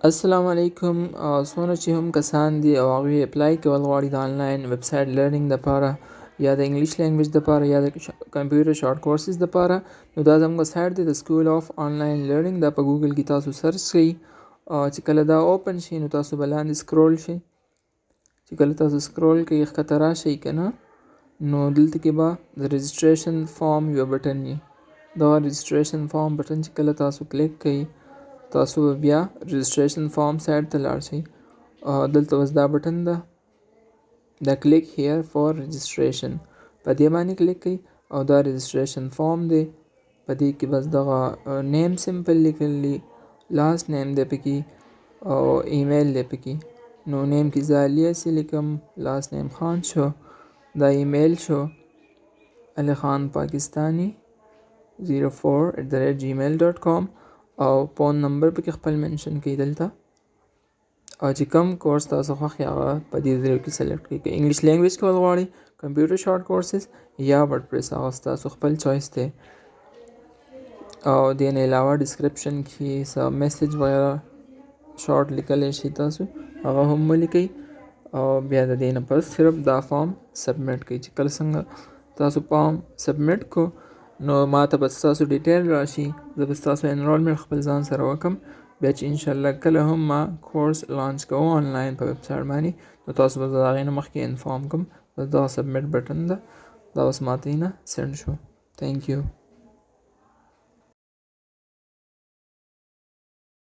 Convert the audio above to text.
السلام علیکم. څومره چې هم کسان دي او هغوی اپلای کول غواړي د آنلاین ویب سایټ لرنینګ دپاره یا د انګلیش لینګویج دپاره یا د کمپیوټر شارټ کورسز دپاره، نو دا زموږ سایټ دی د سکول آف آنلاین لرنینګ. دا په ګوګل کې تاسو سرچ کړئ، چې کله دا اوپن شي نو تاسو به لاندې سکرول شئ. چې کله تاسو سکرول کړئ ښکته راشئ که نه، نو دلته کې به د رجسټریشن فارم یو بټن وي. دغه رجسټریشن فارم بټن چې کله تاسو کلیک کړئ، تاسو بیا رجسټریشن فارم سایټ ته لاړ شئ. دلته اوس دا بټن ده، دا کلیک هیر فار رجسټریشن، په دې باندې کلیک کړئ او دا رجسټریشن فارم دی. په دې کې بس دغه نیم سمپل لیکل دي، لاست نیم دی پکې او ایمیل دی پکې. نو نیم کې زه علي اسې لیکم، لاست نیم خان شو، دا ایمیل شو علي خان پاکستانی 04@gmail.com او فون نمبر پکې خپل منشن کړئ دلته، او چې کوم کورس تاسو خوښ یې هغه په دې ځایو کې سلیکټ کړئ. که انګلیش لینګویج کول غواړئ، کمپیوټر شارټ کورسز یا ورډ پریس، هغه ستاسو خپل چوایس دی. او دې نه علاوه ډسکرپشن کې څه میسیج وغیره شارټ لیکلی شئ تاسو، هغه هم ولیکئ. او بیا د دې نه پس صرف دا فارم سبمیټ کړئ. چې کله څنګه تاسو فارم سبمیټ کو، نو ما ته به ستاسو ډیټیل راشي، زه به ستاسو انرولمنټ خپل ځان سره وکم. بیا چې انشاءالله کله هم ما کورس لانچ کوم آنلاین په ویب سایټ باندې، نو تاسو به زه د هغې نه مخکې انفارم کوم. بس دغه سبمیټ بټن ده، دا اوس ما ته نه سینډ شو. تھینک یو.